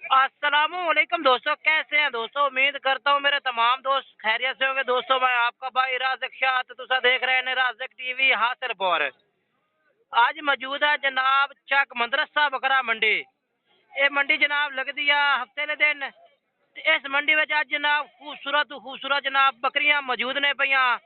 अस्सलामुअलैकुम दोस्तों, कैसे हैं दोस्तों? उम्मीद करता हूँ मेरे तमाम दोस्त खैरियत से होंगे। दोस्तों मैं आपका भाई राज़िक शाह तुसा देख रहे हैं राज़िक टीवी हासिलपुर। आज मौजूद है जनाब चक मदरसा बकरा मंडी। ये मंडी जनाब लगदी है हफ्ते के दिन। ते इस मंडी में आज जनाब खूबसूरत जनाब बकरियां मौजूद ने पईयां।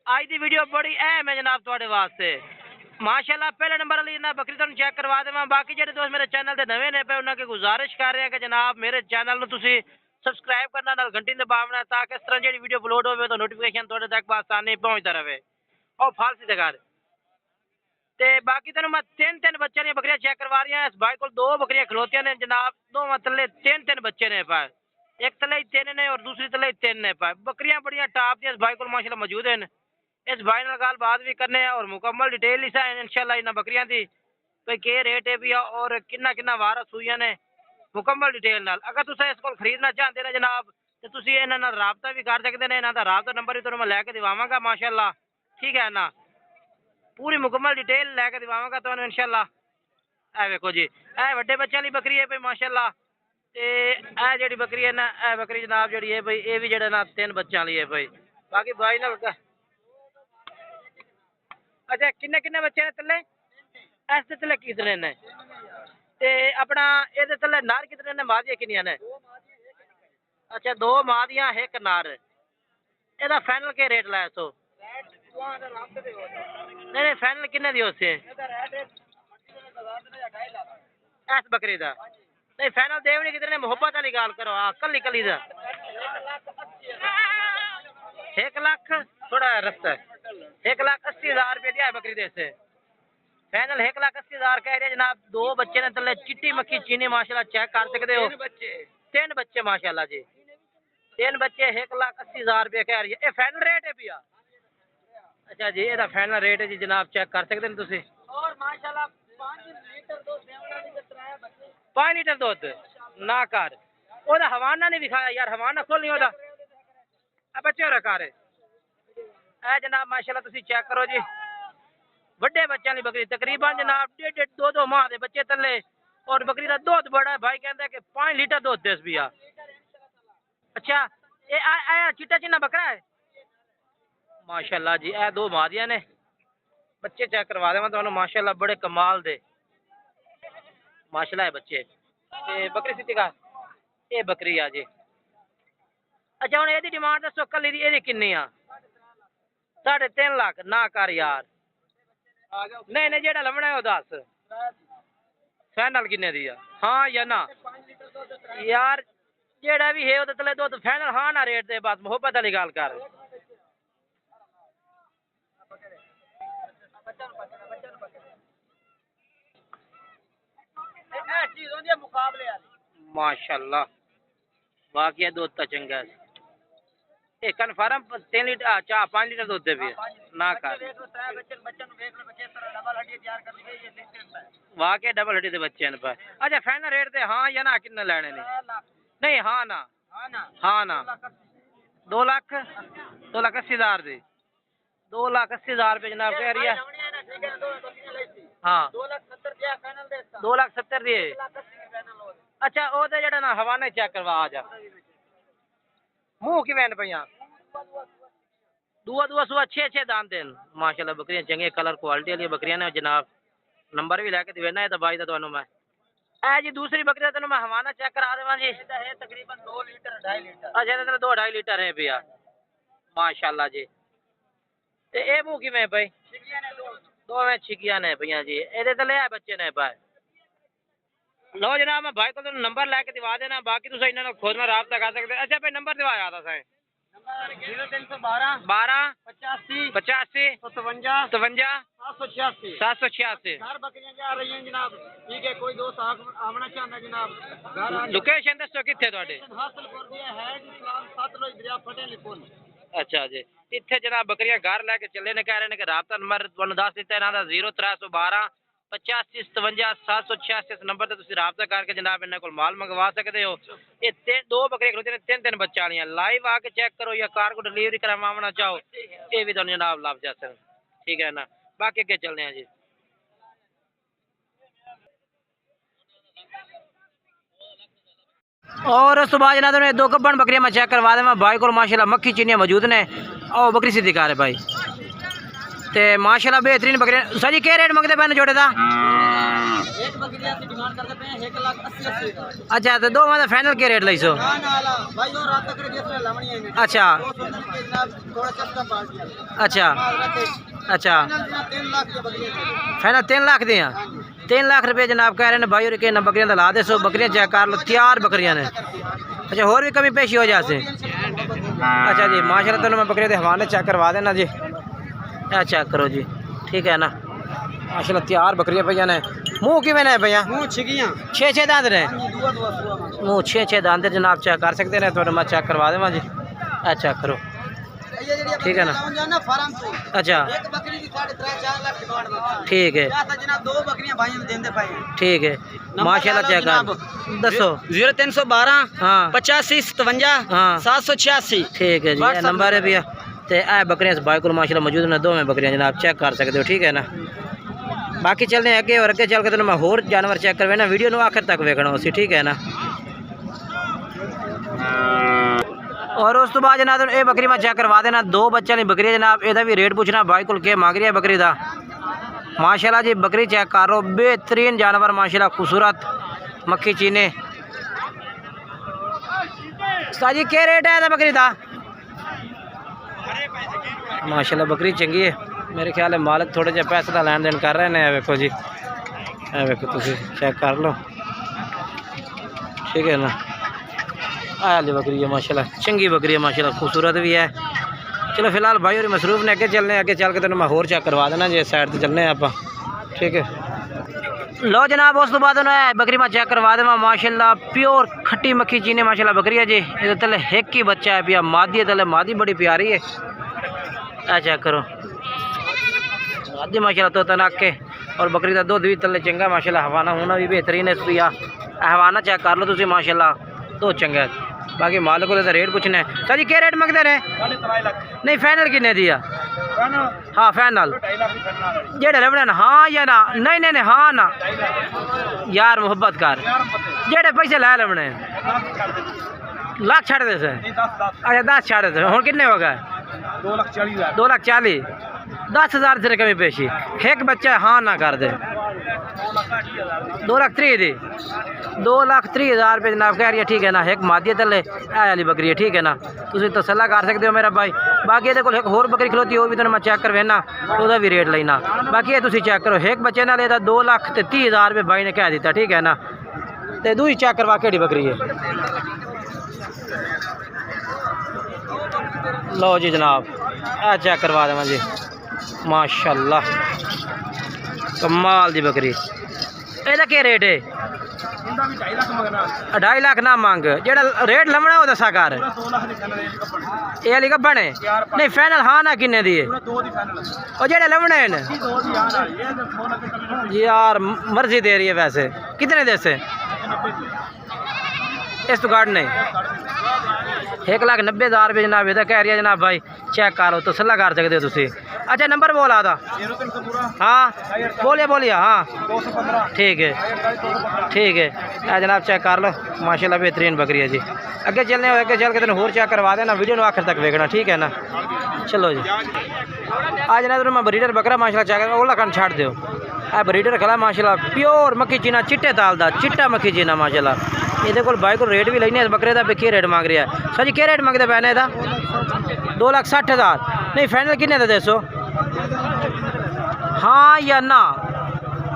आज की वीडियो बड़ी अहम है जनाब तुहाडे वास्ते। माशाल्लाह पहले नंबर वाली जनाब बकरी तुहानू चेक करवा देवां। बाकी जेह्ड़े दोस्त मेरे चैनल ते नवे ने पे उन्हां की गुजारिश कर रहे हैं कि जनाब मेरे चैनल नू तुसी सब्सक्राइब करना नाल घंटी दबावना ताकि इस तरह जेह्ड़ी वीडियो अपलोड होवे तो नोटिफिकेशन तुहाडे तक बआसानी पहुंचदा रहे। और फालसी दे घर ते बाकी तेन मैं तीन बच्चे ने बकरियां चेक करवा रही हैं। इस भाई को दो बकरियां खलोतियां ने जनाब, दो तले तीन बच्चे ने पाए। एक तले तीन ने और दूसरी तले तीन ने पाए। बकरियां बढ़िया टॉप दी इस भाई को माशाल्लाह मौजूद हैं। इस भाई नाल गल बात भी करने हैं और मुकम्मल डिटेल इस इंशाल्लाह इन्हां बकरियां दी कोई के रेट है भी और किन्ना किन्ना वार सूइयां ने मुकम्मल डिटेल नाल। अगर तुस इस को खरीदना चाहते ने जनाब तो तुसी इन्हां नाल राबता भी कर सकते हैं। इन्हां दा राबता नंबर भी तुहानू मैं लैके दिवावांगा माशाल्लाह, ठीक है ना। पूरी मुकम्मल डिटेल लैके दिवावांगा तुहानू इंशाल्लाह। ए वेखो जी, ए वड्डे बच्चों वाली बकरी है भाई माशाल्लाह। ते ए जेह्ड़ी बकरी है ना, ए बकरी जनाब जेह्ड़ी है भाई ये भी जेह्ड़ा ना तीन बच्चों वाली है भाई। बाकी भाई नाल अच्छा किन्ने किन्ने बच्चे ने तले? ऐसे तले कितने ने? ते अपना एह्दे तले नर कितने ने, मादियां किन्नियां ने? अच्छा दो मादियां एक नर। एह्दा फाइनल के रेट लाया सो? नहीं फाइनल किन्ने दी होसे? इस बकरी दा नहीं फाइनल देवनी कितने ने? मोहब्बत वाली गल करो। हाँ कली कली दा 1 लाख थोड़ा रस्ता है। 1,80,000 रुपये दिया है बकरी दे से। फाइनल 1,80,000 कह रहे जनाब। दो बच्चे ने तले चिट्टी मक्खी चीनी माशाल्लाह चेक कर सकते हो। तीन बच्चे माशाल्लाह जी। तीन बच्चे 1,80,000 रुपये कह रही है। ये फाइनल रेट है भैया? अच्छा जी ये फाइनल रेट है जी जनाब, चेक कर सकते हैं तुसी। और माशाल्लाह 5 लीटर दुध ना कर ओदा हवाना नहीं दिखाया यार, हवाना खोल नहीं ओदा। बच्चे रखा रे ए जनाब माशाल्लाह तुसी चेक करो जी। बड़े बच्चों की बकरी तकरीबन जनाब 1.5-2 माह के बच्चे तले। और बकरी का दूध बड़ा है भाई, कहता है कि 5 लीटर दूध दस भी आ। अच्छा ये आया चिट्टा चिन्ना बकरा है माशाल्लाह जी। ए दो मादियां ने, बच्चे चेक करवा देवां तुहानू माशाल्लाह बड़े कमाल दे माशाल्लाह है बच्चे। ते बकरी सिटी का ये बकरी आ जी। अच्छा हुण एदी डिमांड दसो कल्ली दी एदी किन्नी आ? 3.5 लाख ना कर यार। नहीं नहीं जेड़ा लमड़ा है वो दस। फाइनल किन्ने दी आ? हाँ या ना यार जेड़ा भी है ओदे तले दुध फाइनल हाँ ना रेट दे, बस मोहब्बत वाली गल कर। माशाल्लाह बाकी दूध तो चंगा है। ये कन्फर्म 3 लीटर चाह 5 लीटर दूध दे भी है ना कर। वाकई डबल हड्डी के बच्चे हैं। अच्छा फाइनल रेट ते हाँ या ना किन्ने लेने ने? नहीं हाँ ना हाँ ना 2 लाख 2,80,000 दे। 2,80,000 रुपये जनाब कह रही है। हाँ 2,70,000 दिए। अच्छा वो तो जरा ना हवाना चेक करवा आ जा। मुंह कि मैन पे दुआ दुआ सुबह 6 दान देन माशाल्लाह। बकरियां चंगे कलर क्वालिटी वाली बकरियां ने जनाब। नंबर भी लैके देना है तो भाई का मैं ए जी दूसरी बकरी तेन मैं हवाना चेक करा देवा जी। है तकरीबन 2 लीटर 2.5 लीटर। अच्छा 2-2.5 लीटर है भैया माशाल्लाह जी। ते ए मुंह कि भाई दो में छिकिया ने भैया जी। ए तो ले बच्चे ने पाए। लो जनाब मैं भाई को नंबर लैके दिवा देना, बाकी तुम इन्होंने खुद में राबता कर सकते। अच्छा भाई नंबर दिवाया था सर? 0312 12 85 85 57 57 786 घर बकरियां जा रही हैं जनाब। ठीक है कोई दोस्त आना चाहता जनाब। लोकेशन दसो कितने थोड़े? हासिलपुर दी है इस्लाम सतलुज दरिया फटे लिपुल। अच्छा जी इतने जनाब बकरियां घर लैके चले ने, कह रहे हैं कि राबता नंबर तुहानू दस दिता इन्हां दा 0312 85 57 786। इस नंबर से राबता करके जनाब इन्होंने को माल मंगवा सकते हो। ये दो बकरियां खलोती ने तीन बच्चा वाली। लाइव आके चेक करो या कार को डिलीवरी करवाना चाहो ये भी तुहानू जनाब लभ जा सकन, ठीक है ना। बाकी अगे चलने हैं जी। और उस तो बाद जनाब ने 2 गब्बन बकरियां मैं चेक करवा दें भाई को माशाल्लाह मक्खी चीनियां मौजूद ने और बकरी सी दिखा रहे भाई ते माशाल्लाह बेहतरीन बकरियां। सर जी क्या रेट मंगते पे जोड़े का? एक बकरी की डिमांड करते पे 1,80,000 का। अच्छा तो दो मतलब फाइनल क्या रेट लईसो? भाई दो रात तक रेट लावणी है। अच्छा थोड़ा चस्का पार्टी अच्छा अच्छा 3 लाख की बकरी फाइनल 3 लाख दी 3 लाख रुपये जनाब कह रहे हैं भाई। और के ना बकरियां ला दे सो बकरियां चेक कर लो तैयार बकरियां ने। अच्छा और भी कमी पेशी हो जासे? अच्छा जी माशाल्लाह तो मैं बकरियां के हवाले चेक करवा देना जी। क्या चेक करो जी ठीक है ना माशाल्लाह तैयार बकरियां भैया ने। मुँह किमें ने भैया? मुंह छिगियां 6 दांत ने मुँह 6 दांत जनाब चेक कर सकते हैं तो मैं चेक करवा देवा जी। चेक करो ठीक है ना। अच्छा ठीक है ठीक है माशाल्लाह चेक कर दसो 0312 हाँ 85 57 हाँ 786 ठीक है जी ये नंबर है भैया। तो ए बकरियां भाई को माशाल्लाह मौजूद ने दो में बकरियां जनाब चेक कर सकते हो ठीक है ना। बाकी चलने अगे और अगे चल के तो मैं होर जानवर चेक करवे ना वीडियो नु आखिर तक वेखना उसी ठीक है ना। और उस तो बाद जनाब ये बकरी मैं चेक करवा देना 2 बच्चों की बकरी जनाब एदा भी रेट पूछना भाई को क्या मांग रही है बकरी का। माशाल्लाह जी बकरी चेक कर लो बेहतरीन जानवर माशाल्लाह खूबसूरत मक्खी चीने। साजी क्या रेट है बकरी का? माशाल्लाह बकरी चंगी है मेरे ख्याल है मालिक थोड़े जे पैसे का लैन देन कर रहे हैं। वेखो जी वेखो तुम चेक कर लो ठीक है ना। आली बकरी है माशाल्लाह चंगी बकरी है माशाल्लाह खूबसूरत भी है। चलो फिलहाल भाई और मसरूफ ने अगे चलने अगे चल के तेन मैं होर चेक करवा देना जी साइड से चलने आप ठीक है। लो जनाब उस तो बाद बकरी मैं चेक करवा देवा माशाल्लाह प्योर खट्टी मक्खी चीने माशाल्लाह बकरी है जी। ये तले एक ही बच्चा है पिया मादी तले मादी बड़ी प्यारी है। चेक करो मादी माशाल्लाह तो तनाक के और बकरी का दूध भी तले चंगा माशाल्लाह हवाना होना भी बेहतरीन है पिया हवाना चेक कर लो तुम माशाल्लाह तो चंगा है। बाकी मालिक को रेट पूछना है। सर जी क्या रेट मंगते रहे? नहीं फाइनल किन्ने दिया? हाँ फाइनल जेड़े लभने ना हाँ या ना? नहीं नहीं नहीं हाँ ना यार मुहब्बत कर जेड़े पैसे लै लभने लाख छड़ दे से। अच्छा 10 छड़ दे हूँ किन्ने हो गए? 2,40,000 10,000 से कमी पेशी एक बच्चा हाँ ना कर दे 2,30,000 दी 2,30,000 रुपये जनाब कह रही है ठीक है ना। एक मादी तले वाली बकरी है ठीक है ना तुम तसला कर सकते हो मेरा भाई। बाकी ये एक होर बकरी खलोती वो भी तुम मैं चेक करवेना तो भी रेट लेना। बाकी ये तुम चेक करो एक बच्चे ना लेता 2,30,000 रुपये भाई ने कह दिता ठीक है ना। तो दूसरी चेक करवा केड़ी बकरी है। लो जी जनाब चेक करवा देवा जी माशाल्लाह कमाल दी बकरी। ਇਹਦਾ क्या रेट है? 2.5 लाख ना मांग जेड़ा रेट लवना वो दसा कर ये वाली गब्बन है नहीं फाइनल हाँ ना किन्ने दी और जेड़े लवने हैं यार मर्जी दे रही है वैसे कितने दे से इस तो गार्ड नहीं 1,90,000 रुपये जनाब इधर कह रही है जनाब भाई चेक करो तो सलाह कर सकते हो तुम। अच्छा नंबर बोला था हाँ बोलिए बोलिए हाँ ठीक है जनाब चेक कर लो माशाल्लाह बेहतरीन बकरी है जी। अगे चलने अगे चल के तेन होर चेक करवा देना वीडियो में आखिर तक वेखना ठीक है ना। चलो जी आज जनाब मैं ब्रीडर बकरा माशाल्लाह चेक ओला कन छाड़ दो ब्रीडर खड़ा माशाल्लाह प्योर मक्खी चीना चिट्टे ताल दा चिट्टा मक्खी चीना माशाल्लाह। ये कोल भाई को रेट भी लेने बकरे का क्या रेट मांग रहा है? सर जी क्या रेट मंगते पैने का? 2,60,000 नहीं फाइनल किन्ने दे सो हाँ या ना?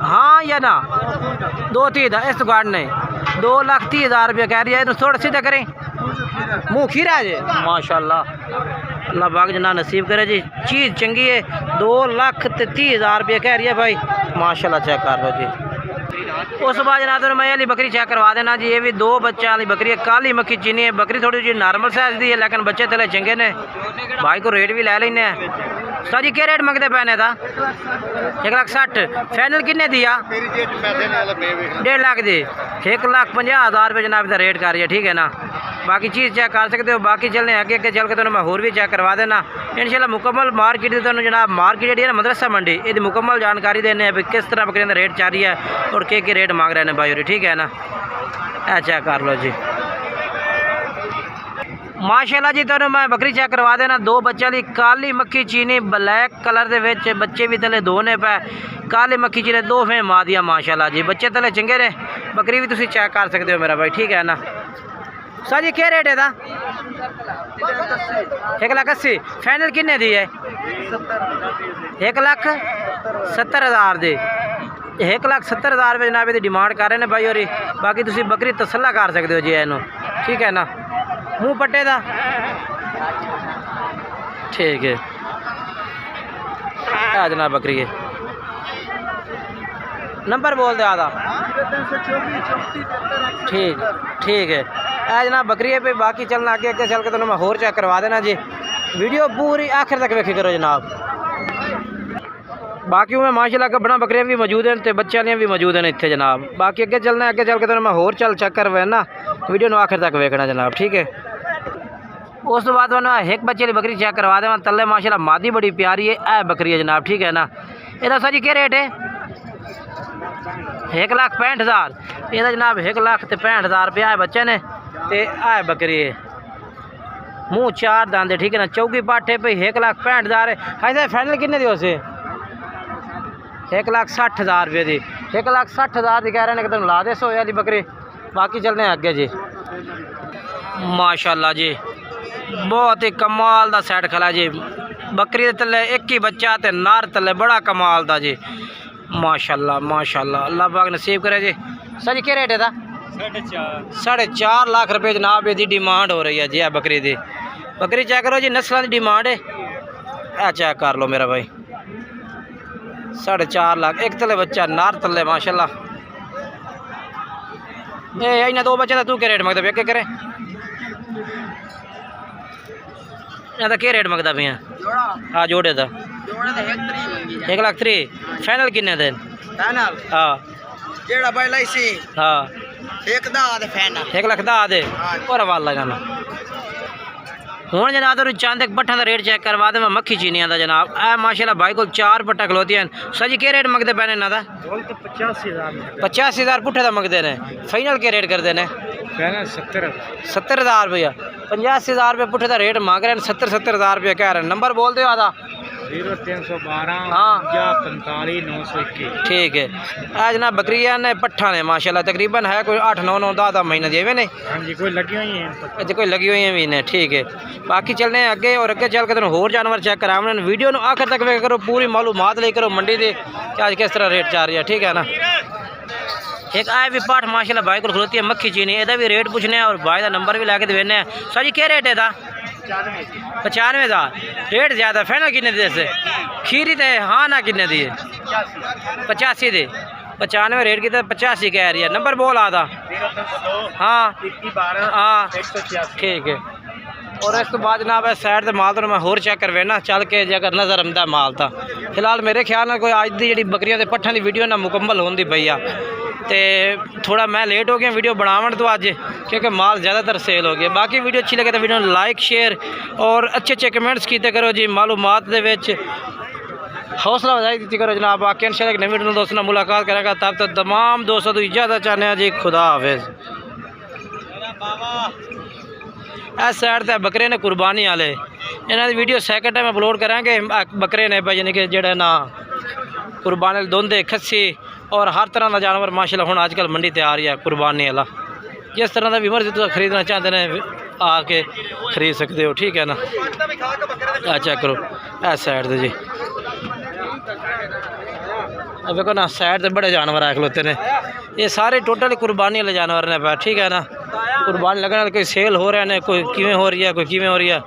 हाँ या ना 2,30,000 इस गार्ड ने 2,30,000 रुपये कह रही है तो थोड़ा सीधा करें मुँह खीरा जी माशाल्लाह अल्लाह बाग जना नसीब करे जी चीज़ चंगी है 2,30,000 रुपये कह रही है भाई माशाल्लाह चेक कर लो जी। उस बाद जनाब मैं वाली बकरी चेक करवा देना जी। ये भी 2 बच्चों वाली बकरी है काली मक्खी चीनी है बकरी थोड़ी जी नॉर्मल साइज दी है लेकिन बच्चे थले चंगे ने भाई को रेट भी ले लेने। सर जी क्या रेट मंगते पैने था? 1,60,000 फाइनल किन्ने दिया? 1.5 लाख दी 1,50,000 रुपये जनाब का रेट कर रही है ठीक है ना। बाकी चीज़ चेक कर सकते हो। बाकी चलने अगे अगे चल के तो मैं होर भी चेक करवा देना इंशाल्लाह। मुकम्मल मार्केट तो जनाब मार्केट जी ना मदरसा मंडी ये मुकम्मल जानकारी देने भी किस तरह बकरियों का रेट चाह रही है और के रेट मांग रहे हैं भाई ठीक है ना। चेक कर लो जी माशाल्लाह जी तुहानू मैं बकरी चेक करवा देना। दो बच्चों की काली मक्खी चीनी ब्लैक कलर दे विच बच्चे भी तले दो ने पे काली मक्खी चीनी दो फे माँ दिया माशाल्लाह जी। बच्चे तले चंगे ने। बकरी भी तुसी चेक कर सकते हो मेरा भाई, ठीक है ना। सर जी क्या रेट है दा? 1,80,000। फाइनल किन्ने दी है? 1,70,000 दी। 1,70,000 रुपये जनाब की डिमांड कर रहे हैं भाई। और बाकी तुसी बकरी तसल्ला कर सकते हो जी इनू, ठीक है ना। मुँह पट्टे दा ठीक है जनाब बकरी है। नंबर बोल दे आधा। ठीक ठीक है जनाब बकरी है पे। बाकी चलना आगे आगे चल के तो मैं होर चेक करवा देना जी। वीडियो पूरी आखिर तक वेखी करो जनाब। बाकी में माशाल्लाह कबड़ा बकरियां भी मौजूद हैं तो बच्चे भी मौजूद हैं इतने जनाब। बाकी अगे चलना अगे चल के तो मैं होर चल चेक करवाना। वीडियो में आखिर तक वेखना जनाब, ठीक है। उस तो बाद मैं एक बच्चे की बकरी चेक करवा देव तले माशाल्लाह मादी बड़ी प्यारी है। ए बकरी है जनाब, ठीक है ना। यदा सर जी क्या रेट है? 1,65,000 यदा जनाब। 1,65,000 रुपया है बच्चे ने। तो है बकरी है मुँह चार दांदे, ठीक है ना। चौकी पाठे पे 1,65,000 है। ऐसे फाइनल किन्ने दी उसे? 1,60,000 रुपये की। 1,60,000 की कह रहे हैं कि तुम ला दे 100 वाली बकरी। बाकी चलने अगे जी। माशाल्लाह जी बहुत ही कमाल दा सैट खला जी। बकरी दे तले एक ही बच्चा ते नार तले बड़ा कमाल दा जी। माशाल्लाह माशाल्लाह अल्लाह पाक नसीब करे जी। सर जी क्या रेट है दा? 4.5 लाख रुपये जनाब इसकी डिमांड हो रही है जी। है बकरी दी। बकरी चेक करो जी, नस्लों की डिमांड है। चेक कर लो मेरा भाई। 4.5 लाख एक तले बच्चा नार तले माशाल्लाह। इन्हें दो बच्चे का तू क्या रेट मंगता पे? करे इन्हें क्या रेट मंगता पे? हाँ जोड़े का 1,03,000। फाइनल किन्ने दिन? हाँ हाँ 1,10,000 दे और हवाला जाना। हूँ जनाब तुम चंद एक पट्ठा का रेट चेक करवा दे। मैं मक्खी चीनिया का जनाब। ए माशाल्लाह भाई को 4 पट्ठा खलोती हैं। सर जी क्या रेट मंगते पैने इन्हों का? 85,000 पुट्ठे का मंगते हैं। फाइनल क्या रेट करते हैं? 70,000 रुपया। 85,000 रुपये पुट्ठे का रेट मांग रहे हैं। 70,000 रुपये कह रहे हैं। नंबर बोल दो आधा। 0312 हाँ 45 921। ठीक है जनाब बकरियां ने पट्ठा ने माशाल्लाह तकरीबन है कोई 8 9 9 10 महीने दिए ने। हाँ जी कोई लगी हुई हैं। अच्छा कोई लगी हुई है भी ने, ठीक है। बाकी चलने अगे और अगे चल के तुम होर जानवर चेक कराने। वीडियो में आखिर तक वे करो, पूरी मालूमात ले करो मंडी के आज किस तरह रेट चल रही है, ठीक है ना। एक आए भी पाठ माशाल्लाह भाई को खलोती है मक्खी चीनी। यदा भी रेट पूछने और भाई का नंबर भी लैके देने। सर जी क्या रेट है? 95,000 रेट ज़्यादा। फाइनल किन्ने दी? खीरी तो हाँ ना किन्ने दी? 85 दे। 95 रेट की तो 85 कह रही है। नंबर बोल आधा। हाँ हाँ ठीक है। और इस तो बाद जनाब साइड से माल तो मैं होर चेक करवेना चल के जगह नज़र आंदा माल था। फिलहाल मेरे ख्याल में कोई अज की जी बकरियों के पट्ठों की वीडियो ना मुकम्मल होती पई आ। तो थोड़ा मैं लेट हो गया वीडियो बनावन तो अज, क्योंकि माल ज़्यादातर सेल हो गया। बाकी वीडियो अच्छी लगे तो वीडियो लाइक शेयर और अच्छे अच्छे कमेंट्स किए करो जी। मालूमात दे विच हौसला अफजाई दी करो जनाब। बाकी इंशाल्लाह एक नई वीडियो दोस्तों से मुलाकात करेगा। तब तक तमाम दोस्तों को इजाज़त चाहते हैं जी। खुदा हाफिज़। इस साइड ते बकरे ने कुर्बानी वाले इन्हों की वीडियो सैकेंड टाइम अपलोड करांगे। बकरे ने भाई यानी कि जेड़ा ना कुर्बानी दोंदे खस्सी और हर तरह का जानवर माशाल्लाह हुण अजकल मंडी ते आ रही है कुर्बानी वाला। जिस तरह का भी मर्जी तुम खरीदना चाहते हैं आके खरीद सकते हो, ठीक है ना। चेक करो इस साइड से जी। अब देखो ना साइड से बड़े जानवर आए खलोते हैं। ये सारे टोटल कुर्बानी वाले जानवर ने पा, ठीक है ना। कुर्बानी लगने वाले कोई सेल हो रहे हैं, कोई किमें हो रही है, कोई किमें हो रही है।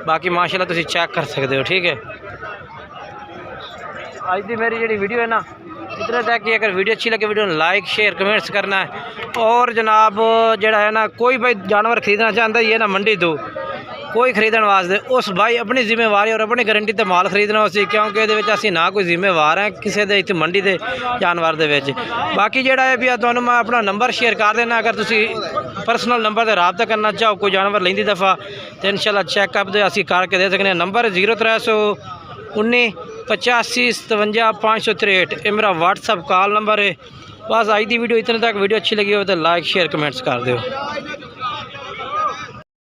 बाकी माशाल्लाह तुम चेक कर सकते हो, ठीक है। आज की मेरी जी वीडियो है ना इतना तक कि अगर वीडियो अच्छी लगे वीडियो लाइक शेयर कमेंट्स करना है। और जनाब जड़ा है ना कोई भाई जानवर खरीदना चाहता है ना मंडी तो कोई खरीदने वास्ते उस भाई अपनी जिम्मेवारी और अपनी गारंटी तो माल खरीदना उसी, क्योंकि ये ना कोई जिम्मेवार है किसी के इतने मंडी के जानवर के। बाकी जोड़ा है भी तुहानू मैं अपना नंबर शेयर कर देना। अगर तुम पर्सनल नंबर से रबता करना चाहो कोई जानवर लेंदी दफ़ा तो इंशाल्लाह चैकअप तो असी करके दे सकते हैं। नंबर 0319 85 57 563 ये मेरा व्हाट्सअप कॉल नंबर है। बस आज की वीडियो इतने तक। वीडियो अच्छी लगी हो तो लाइक शेयर कमेंट्स कर दो।